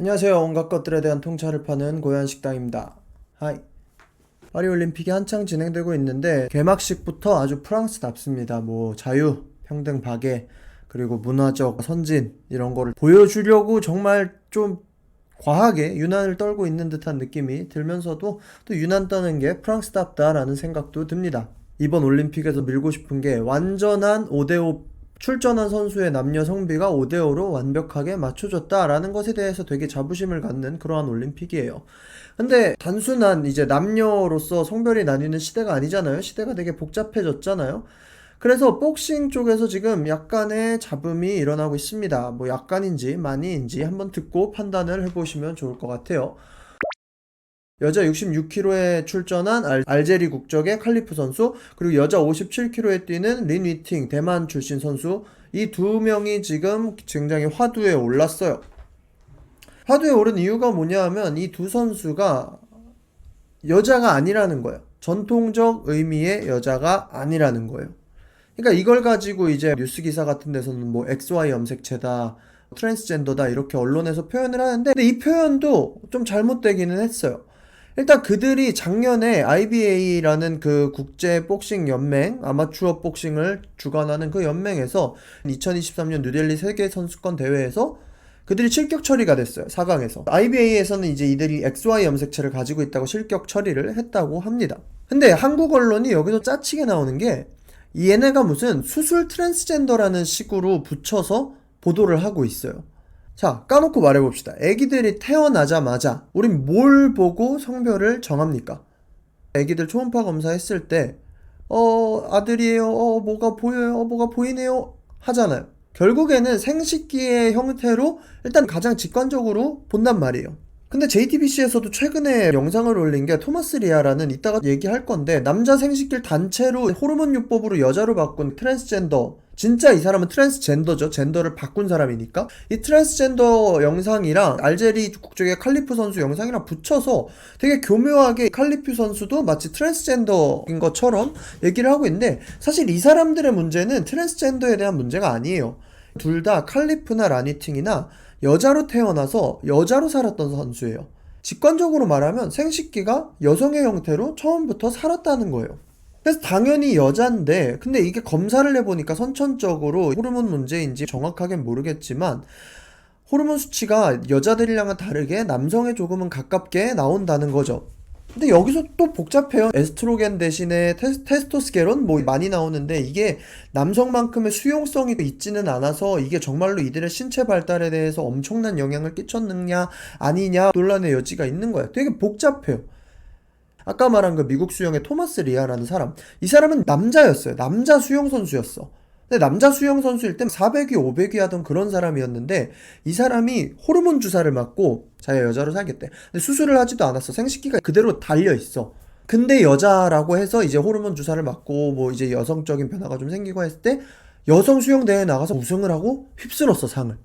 안녕하세요. 온갖 것들에 대한 통찰을 파는 고현식당입니다. 하이. 파리올림픽이 한창 진행되고 있는데 개막식부터 아주 프랑스답습니다. 뭐 자유, 평등, 박애, 그리고 문화적 선진 이런 거를 보여주려고 정말 좀 과하게 유난을 떨고 있는 듯한 느낌이 들면서도 또 유난 떠는 게 프랑스답다라는 생각도 듭니다. 이번 올림픽에서 밀고 싶은 게 완전한 5대5 출전한 선수의 남녀 성비가 5대5로 완벽하게 맞춰졌다라는 것에 대해서 되게 자부심을 갖는 그러한 올림픽이에요. 근데 단순한 이제 남녀로서 성별이 나뉘는 시대가 아니잖아요. 시대가 되게 복잡해졌잖아요. 그래서 복싱 쪽에서 지금 약간의 잡음이 일어나고 있습니다. 뭐 약간인지 많이인지 한번 듣고 판단을 해보시면 좋을 것 같아요. 여자 66kg에 출전한 알제리 국적의 칼리프 선수, 그리고 여자 57kg에 뛰는 린 위팅 대만 출신 선수, 이 두 명이 지금 굉장히 화두에 올랐어요. 화두에 오른 이유가 뭐냐 하면 이 두 선수가 여자가 아니라는 거예요. 전통적 의미의 여자가 아니라는 거예요. 그러니까 이걸 가지고 이제 뉴스 기사 같은 데서는 뭐 XY 염색체다, 트랜스젠더다 이렇게 언론에서 표현을 하는데, 근데 이 표현도 좀 잘못되기는 했어요. 일단 그들이 작년에 IBA라는 그 국제 복싱 연맹, 아마추어 복싱을 주관하는 그 연맹에서 2023년 뉴델리 세계 선수권 대회에서 그들이 실격 처리가 됐어요. 4강에서. IBA에서는 이제 이들이 XY 염색체를 가지고 있다고 실격 처리를 했다고 합니다. 근데 한국 언론이 여기서 짜치게 나오는 게 얘네가 무슨 수술 트랜스젠더라는 식으로 붙여서 보도를 하고 있어요. 자, 까놓고 말해봅시다. 애기들이 태어나자마자 우린 뭘 보고 성별을 정합니까? 애기들 초음파 검사했을 때 아들이에요, 뭐가 보여요, 뭐가 보이네요 하잖아요. 결국에는 생식기의 형태로 일단 가장 직관적으로 본단 말이에요. 근데 JTBC에서도 최근에 영상을 올린 게 토마스 리아라는, 이따가 얘기할 건데, 남자 생식기를 단체로 호르몬 요법으로 여자로 바꾼 트랜스젠더, 진짜 이 사람은 트랜스젠더죠. 젠더를 바꾼 사람이니까. 이 트랜스젠더 영상이랑 알제리 국적의 칼리프 선수 영상이랑 붙여서 되게 교묘하게 칼리프 선수도 마치 트랜스젠더인 것처럼 얘기를 하고 있는데, 사실 이 사람들의 문제는 트랜스젠더에 대한 문제가 아니에요. 둘 다 칼리프나 라니팅이나 여자로 태어나서 여자로 살았던 선수예요. 직관적으로 말하면 생식기가 여성의 형태로 처음부터 살았다는 거예요. 그래서 당연히 여잔데, 근데 이게 검사를 해보니까 선천적으로 호르몬 문제인지 정확하게는 모르겠지만 호르몬 수치가 여자들이랑은 다르게 남성에 조금은 가깝게 나온다는 거죠. 근데 여기서 또 복잡해요. 에스트로겐 대신에 테스토스테론 뭐 많이 나오는데, 이게 남성만큼의 수용성이 있지는 않아서 이게 정말로 이들의 신체 발달에 대해서 엄청난 영향을 끼쳤느냐 아니냐 논란의 여지가 있는 거예요. 되게 복잡해요. 아까 말한 그 미국 수영의 토마스 리아라는 사람, 이 사람은 남자였어요. 남자 수영 선수였어. 근데 남자 수영 선수일 땐 400위, 500위 하던 그런 사람이었는데, 이 사람이 호르몬 주사를 맞고 자기가 여자로 살겠대. 근데 수술을 하지도 않았어. 생식기가 그대로 달려있어. 근데 여자라고 해서 이제 호르몬 주사를 맞고 뭐 이제 여성적인 변화가 좀 생기고 했을 때 여성 수영대회에 나가서 우승을 하고 휩쓸었어, 상을.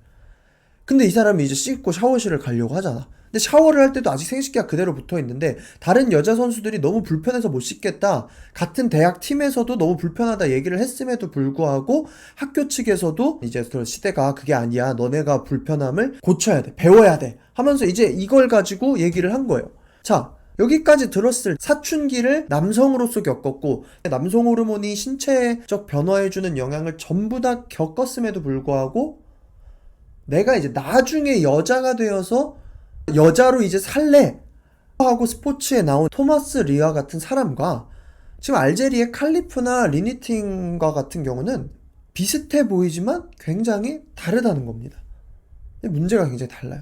근데 이 사람이 이제 씻고 샤워실을 가려고 하잖아. 근데 샤워를 할 때도 아직 생식기가 그대로 붙어 있는데, 다른 여자 선수들이 너무 불편해서 못 씻겠다, 같은 대학 팀에서도 너무 불편하다 얘기를 했음에도 불구하고 학교 측에서도 이제 그 시대가 그게 아니야, 너네가 불편함을 고쳐야 돼, 배워야 돼 하면서 이제 이걸 가지고 얘기를 한 거예요. 자, 여기까지 들었을 사춘기를 남성으로서 겪었고, 남성 호르몬이 신체적 변화해주는 영향을 전부 다 겪었음에도 불구하고 내가 이제 나중에 여자가 되어서 여자로 이제 살래 하고 스포츠에 나온 토마스 리아 같은 사람과 지금 알제리의 칼리프나 리니팅과 같은 경우는 비슷해 보이지만 굉장히 다르다는 겁니다. 문제가 굉장히 달라요.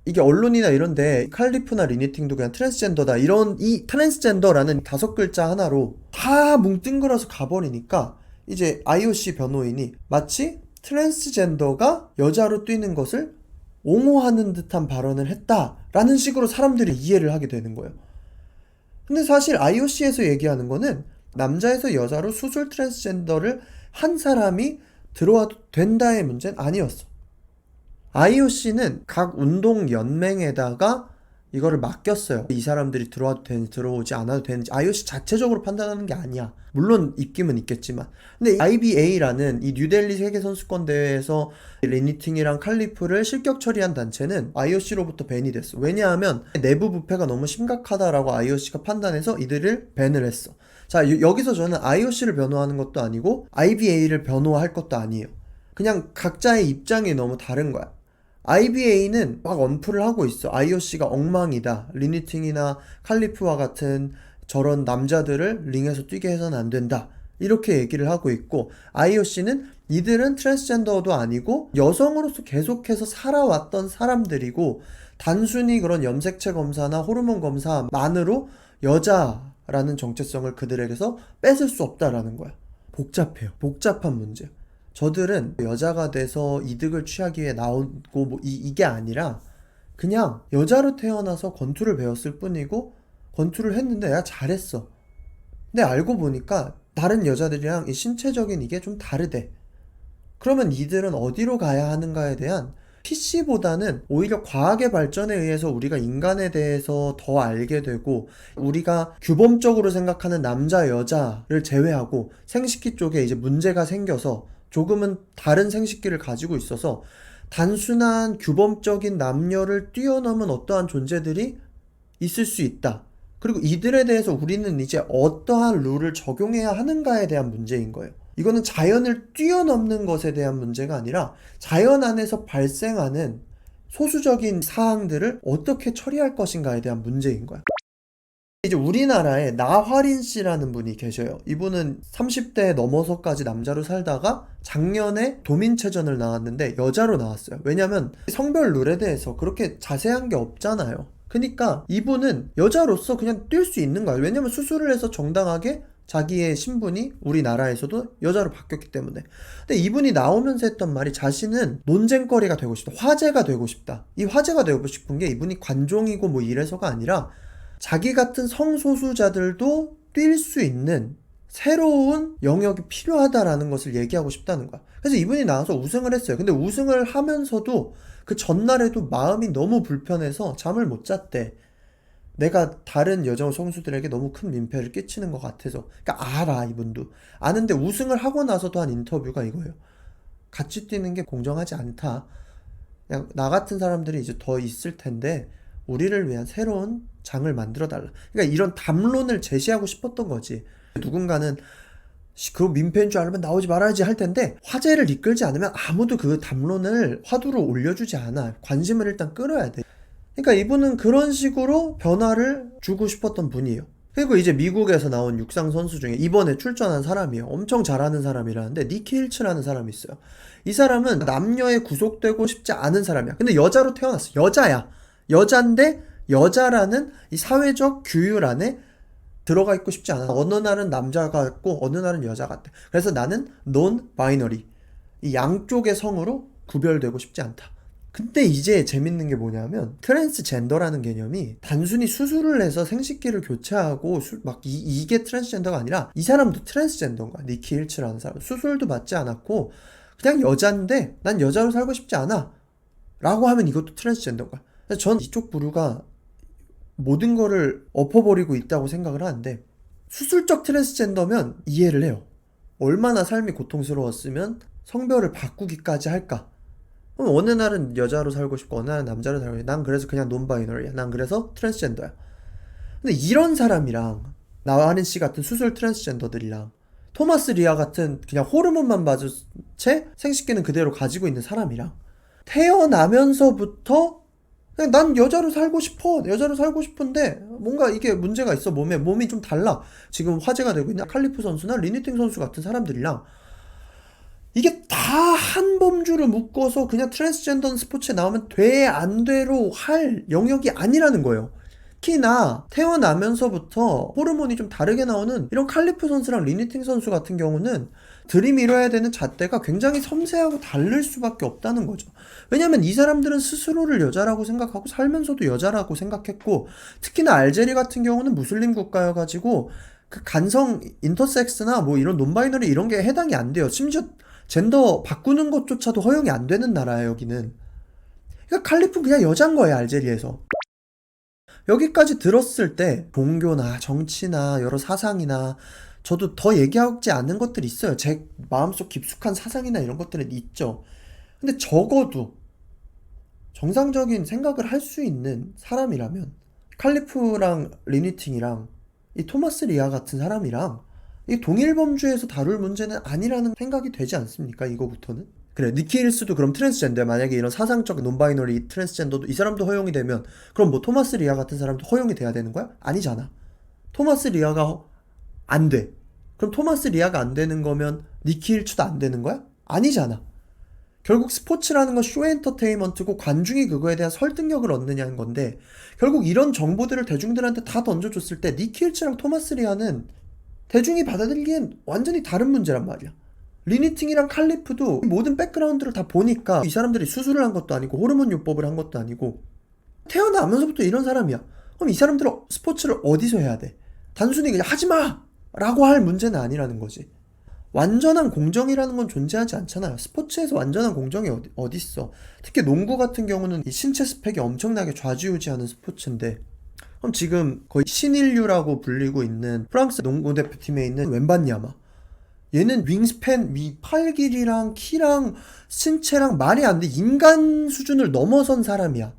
이게 언론이나 이런데 칼리프나 리니팅도 그냥 트랜스젠더다, 이런 이 트랜스젠더라는 5글자 하나로 다 뭉뚱그려서 가버리니까 이제 IOC 변호인이 마치 트랜스젠더가 여자로 뛰는 것을 옹호하는 듯한 발언을 했다라는 식으로 사람들이 이해를 하게 되는 거예요. 근데 사실 IOC에서 얘기하는 거는 남자에서 여자로 수술 트랜스젠더를 한 사람이 들어와도 된다의 문제는 아니었어. IOC는 각 운동 연맹에다가 이거를 맡겼어요. 이 사람들이 들어와도 되는지 들어오지 않아도 되는지 IOC 자체적으로 판단하는 게 아니야. 물론 입김은 있겠지만. 근데 IBA라는 이 뉴델리 세계선수권대회에서 리니팅이랑 칼리프를 실격 처리한 단체는 IOC로부터 밴이 됐어. 왜냐하면 내부 부패가 너무 심각하다라고 IOC가 판단해서 이들을 밴을 했어. 자, 여기서 저는 IOC를 변호하는 것도 아니고 IBA를 변호할 것도 아니에요. 그냥 각자의 입장이 너무 다른 거야. IBA는 막 언플을 하고 있어. IOC가 엉망이다. 리니팅이나 칼리프와 같은 저런 남자들을 링에서 뛰게 해서는 안 된다. 이렇게 얘기를 하고 있고, IOC는 이들은 트랜스젠더도 아니고 여성으로서 계속해서 살아왔던 사람들이고, 단순히 그런 염색체 검사나 호르몬 검사만으로 여자라는 정체성을 그들에게서 뺏을 수 없다라는 거야. 복잡해요. 복잡한 문제. 저들은 여자가 돼서 이득을 취하기 위해 나오고 뭐 이게 아니라 그냥 여자로 태어나서 권투를 배웠을 뿐이고 권투를 했는데 야 잘했어. 근데 알고 보니까 다른 여자들이랑 이 신체적인 이게 좀 다르대. 그러면 이들은 어디로 가야 하는가에 대한 PC보다는 오히려 과학의 발전에 의해서 우리가 인간에 대해서 더 알게 되고 우리가 규범적으로 생각하는 남자 여자를 제외하고 생식기 쪽에 이제 문제가 생겨서 조금은 다른 생식기를 가지고 있어서 단순한 규범적인 남녀를 뛰어넘은 어떠한 존재들이 있을 수 있다. 그리고 이들에 대해서 우리는 이제 어떠한 룰을 적용해야 하는가에 대한 문제인 거예요. 이거는 자연을 뛰어넘는 것에 대한 문제가 아니라 자연 안에서 발생하는 소수적인 사항들을 어떻게 처리할 것인가에 대한 문제인 거야. 이제 우리나라에 나화린 씨라는 분이 계셔요. 이분은 30대 넘어서까지 남자로 살다가 작년에 도민체전을 나왔는데 여자로 나왔어요. 왜냐면 성별 룰에 대해서 그렇게 자세한 게 없잖아요. 그러니까 이분은 여자로서 그냥 뛸 수 있는 거예요. 왜냐면 수술을 해서 정당하게 자기의 신분이 우리나라에서도 여자로 바뀌었기 때문에. 근데 이분이 나오면서 했던 말이 자신은 논쟁거리가 되고 싶다. 화제가 되고 싶다. 이 화제가 되고 싶은 게 이분이 관종이고 뭐 이래서가 아니라 자기 같은 성소수자들도 뛸 수 있는 새로운 영역이 필요하다라는 것을 얘기하고 싶다는 거야. 그래서 이분이 나와서 우승을 했어요. 근데 우승을 하면서도 그 전날에도 마음이 너무 불편해서 잠을 못 잤대. 내가 다른 여성 선수들에게 너무 큰 민폐를 끼치는 것 같아서. 그러니까 알아, 이분도. 아는데 우승을 하고 나서도 한 인터뷰가 이거예요. 같이 뛰는 게 공정하지 않다. 그냥 나 같은 사람들이 이제 더 있을 텐데 우리를 위한 새로운 장을 만들어 달라. 그러니까 이런 담론을 제시하고 싶었던 거지. 누군가는 그 민폐인 줄 알면 나오지 말아야지 할 텐데 화제를 이끌지 않으면 아무도 그 담론을 화두로 올려주지 않아. 관심을 일단 끌어야 돼. 그러니까 이분은 그런 식으로 변화를 주고 싶었던 분이에요. 그리고 이제 미국에서 나온 육상 선수 중에 이번에 출전한 사람이에요. 엄청 잘하는 사람이라는데 니키 힐츠라는 사람이 있어요. 이 사람은 남녀에 구속되고 싶지 않은 사람이야. 근데 여자로 태어났어. 여자야. 여잔데 여자라는 이 사회적 규율 안에 들어가 있고 싶지 않아. 어느 날은 남자 같고 어느 날은 여자 같아. 그래서 나는 non-binary, 이 양쪽의 성으로 구별되고 싶지 않다. 근데 이제 재밌는 게 뭐냐면 트랜스젠더라는 개념이 단순히 수술을 해서 생식기를 교체하고 이게 트랜스젠더가 아니라 이 사람도 트랜스젠더인 거야. 니키 힐츠라는 사람. 수술도 받지 않았고 그냥 여자인데 난 여자로 살고 싶지 않아 라고 하면 이것도 트랜스젠더인 거야. 그래서 전 이쪽 부류가 모든 거를 엎어버리고 있다고 생각을 하는데 수술적 트랜스젠더면 이해를 해요. 얼마나 삶이 고통스러웠으면 성별을 바꾸기까지 할까. 그럼 어느 날은 여자로 살고 싶고 어느 날은 남자로 살고 싶고 난 그래서 그냥 논바이너리야. 난 그래서 트랜스젠더야. 근데 이런 사람이랑 나와린 씨 같은 수술 트랜스젠더들이랑 토마스 리아 같은 그냥 호르몬만 맞은 채 생식기는 그대로 가지고 있는 사람이랑 태어나면서부터 그냥 난 여자로 살고 싶어. 여자로 살고 싶은데 뭔가 이게 문제가 있어. 몸이 좀 달라. 지금 화제가 되고 있는 칼리프 선수나 리니팅 선수 같은 사람들이랑 이게 다 한 범주를 묶어서 그냥 트랜스젠더 스포츠에 나오면 돼, 안 돼로 할 영역이 아니라는 거예요. 특히나 태어나면서부터 호르몬이 좀 다르게 나오는 이런 칼리프 선수랑 리니팅 선수 같은 경우는 들이밀어야 되는 잣대가 굉장히 섬세하고 다를 수밖에 없다는 거죠. 왜냐면 이 사람들은 스스로를 여자라고 생각하고 살면서도 여자라고 생각했고, 특히나 알제리 같은 경우는 무슬림 국가여가지고 그 간성 인터섹스나 뭐 이런 논바이너리 이런 게 해당이 안 돼요. 심지어 젠더 바꾸는 것조차도 허용이 안 되는 나라예요, 여기는. 그러니까 칼리프는 그냥 여자인 거예요, 알제리에서. 여기까지 들었을 때 종교나 정치나 여러 사상이나 저도 더 얘기하지 않는 것들이 있어요. 제 마음속 깊숙한 사상이나 이런 것들은 있죠. 근데 적어도 정상적인 생각을 할 수 있는 사람이라면 칼리프랑 리니팅이랑 이 토마스 리아 같은 사람이랑 이 동일 범주에서 다룰 문제는 아니라는 생각이 되지 않습니까? 이거부터는. 그래, 니키 힐스도 그럼 트랜스젠더야. 만약에 이런 사상적 논바이너리 트랜스젠더도 이 사람도 허용이 되면 그럼 뭐 토마스 리아 같은 사람도 허용이 돼야 되는 거야? 아니잖아. 토마스 리아가 안 돼. 그럼 토마스 리아가 안 되는 거면 니키 힐츠도 안 되는 거야? 아니잖아. 결국 스포츠라는 건 쇼 엔터테인먼트고 관중이 그거에 대한 설득력을 얻느냐는 건데 결국 이런 정보들을 대중들한테 다 던져줬을 때 니키 힐츠랑 토마스 리아는 대중이 받아들이기엔 완전히 다른 문제란 말이야. 리니팅이랑 칼리프도 모든 백그라운드를 다 보니까 이 사람들이 수술을 한 것도 아니고 호르몬 요법을 한 것도 아니고 태어나면서부터 이런 사람이야. 그럼 이 사람들은 스포츠를 어디서 해야 돼? 단순히 그냥 하지마! 라고 할 문제는 아니라는 거지. 완전한 공정이라는 건 존재하지 않잖아요. 스포츠에서 완전한 공정이 어디 있어. 특히 농구 같은 경우는 이 신체 스펙이 엄청나게 좌지우지하는 스포츠인데 그럼 지금 거의 신인류라고 불리고 있는 프랑스 농구 대표팀에 있는 웬반야마, 얘는 윙스팬, 팔 길이랑 키랑 신체랑 말이 안 돼. 인간 수준을 넘어선 사람이야.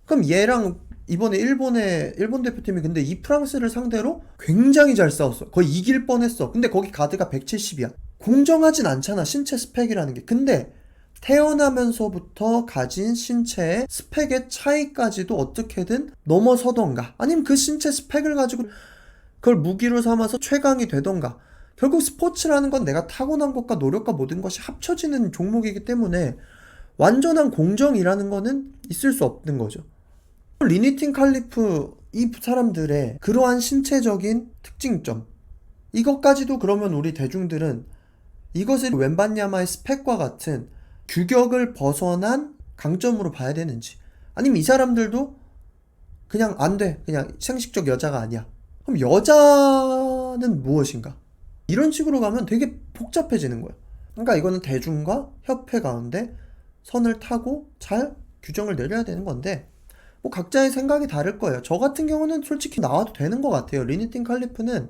그럼 얘랑 이번에 일본 대표팀이 근데 이 프랑스를 상대로 굉장히 잘 싸웠어. 거의 이길 뻔했어. 근데 거기 가드가 170이야. 공정하진 않잖아, 신체 스펙이라는 게. 근데 태어나면서부터 가진 신체의 스펙의 차이까지도 어떻게든 넘어서던가 아니면 그 신체 스펙을 가지고 그걸 무기로 삼아서 최강이 되던가. 결국 스포츠라는 건 내가 타고난 것과 노력과 모든 것이 합쳐지는 종목이기 때문에 완전한 공정이라는 거는 있을 수 없는 거죠. 리니팅 칼리프 이 사람들의 그러한 신체적인 특징점, 이것까지도 그러면 우리 대중들은 이것을 웬반야마의 스펙과 같은 규격을 벗어난 강점으로 봐야 되는지, 아니면 이 사람들도 그냥 안 돼, 그냥 생식적 여자가 아니야. 그럼 여자는 무엇인가? 이런 식으로 가면 되게 복잡해지는 거예요. 그러니까 이거는 대중과 협회 가운데 선을 타고 잘 규정을 내려야 되는 건데 뭐 각자의 생각이 다를 거예요. 저 같은 경우는 솔직히 나와도 되는 것 같아요. 리니팅 칼리프는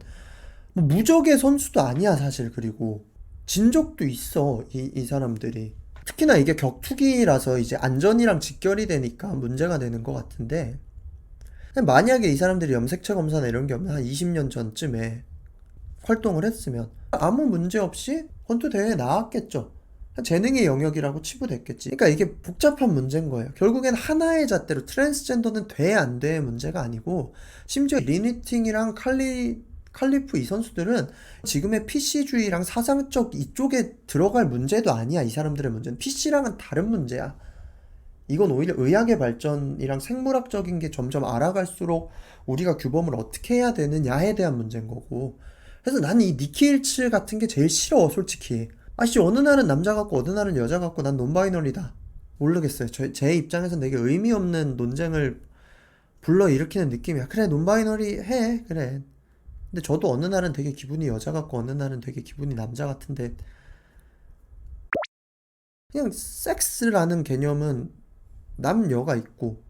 뭐 무적의 선수도 아니야 사실. 그리고 진 적도 있어 이 사람들이. 특히나 이게 격투기라서 이제 안전이랑 직결이 되니까 문제가 되는 것 같은데 만약에 이 사람들이 염색체 검사나 이런 게 없는 한 20년 전쯤에 활동을 했으면 아무 문제 없이 권투 대회에 나왔겠죠. 재능의 영역이라고 치부됐겠지. 그러니까 이게 복잡한 문제인 거예요. 결국엔 하나의 잣대로 트랜스젠더는 돼 안 돼의 문제가 아니고 심지어 리니팅이랑 칼리프 이 선수들은 지금의 PC주의랑 사상적 이쪽에 들어갈 문제도 아니야. 이 사람들의 문제는 PC랑은 다른 문제야. 이건 오히려 의학의 발전이랑 생물학적인 게 점점 알아갈수록 우리가 규범을 어떻게 해야 되느냐에 대한 문제인 거고. 그래서 난 이 니키 힐츠 같은 게 제일 싫어 솔직히. 아씨 어느 날은 남자 같고 어느 날은 여자 같고 난 논바이너리다. 모르겠어요. 제 입장에선 되게 의미 없는 논쟁을 불러일으키는 느낌이야. 그래 논바이너리 해 그래. 근데 저도 어느 날은 되게 기분이 여자 같고 어느 날은 되게 기분이 남자 같은데 그냥 섹스라는 개념은 남녀가 있고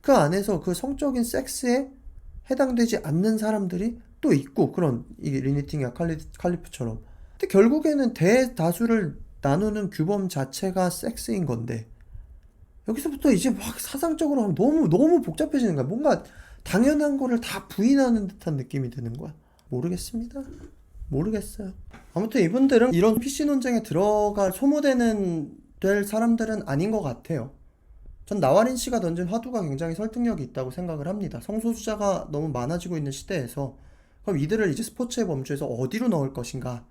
그 안에서 그 성적인 섹스에 해당되지 않는 사람들이 또 있고 그런 이게 리니팅이야 칼리프처럼. 근데 결국에는 대다수를 나누는 규범 자체가 섹스인 건데 여기서부터 이제 막 사상적으로 하면 너무 복잡해지는 거야. 뭔가 당연한 거를 다 부인하는 듯한 느낌이 드는 거야. 모르겠습니다. 모르겠어요. 아무튼 이분들은 이런 PC 논쟁에 들어갈 소모되는 될 사람들은 아닌 것 같아요. 전 나와린 씨가 던진 화두가 굉장히 설득력이 있다고 생각을 합니다. 성소수자가 너무 많아지고 있는 시대에서 그럼 이들을 이제 스포츠의 범주에서 어디로 넣을 것인가?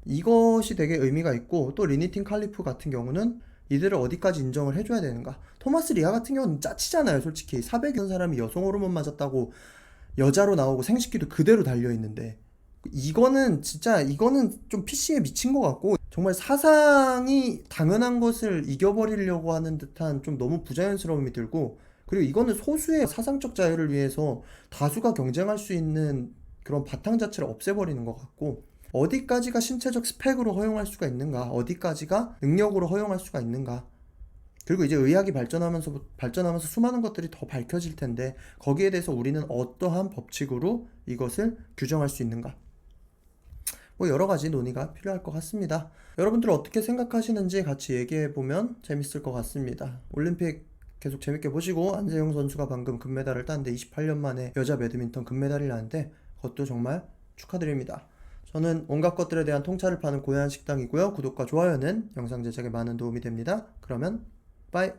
이것이 되게 의미가 있고 또 리니팅 칼리프 같은 경우는 이들을 어디까지 인정을 해줘야 되는가? 토마스 리아 같은 경우는 짜치잖아요. 솔직히 400여 사람이 여성 호르몬 맞았다고 여자로 나오고 생식기도 그대로 달려있는데 이거는 좀 PC에 미친 것 같고 정말 사상이 당연한 것을 이겨버리려고 하는 듯한 좀 너무 부자연스러움이 들고 그리고 이거는 소수의 사상적 자유를 위해서 다수가 경쟁할 수 있는 그런 바탕 자체를 없애버리는 것 같고 어디까지가 신체적 스펙으로 허용할 수가 있는가 어디까지가 능력으로 허용할 수가 있는가 그리고 이제 의학이 발전하면서 수많은 것들이 더 밝혀질 텐데 거기에 대해서 우리는 어떠한 법칙으로 이것을 규정할 수 있는가? 뭐 여러 가지 논의가 필요할 것 같습니다. 여러분들 어떻게 생각하시는지 같이 얘기해보면 재밌을 것 같습니다. 올림픽 계속 재밌게 보시고, 안세영 선수가 방금 금메달을 땄는데 28년 만에 여자 배드민턴 금메달이 나는데 그것도 정말 축하드립니다. 저는 온갖 것들에 대한 통찰을 파는 고야한 식당이고요. 구독과 좋아요는 영상 제작에 많은 도움이 됩니다. 그러면 빠이.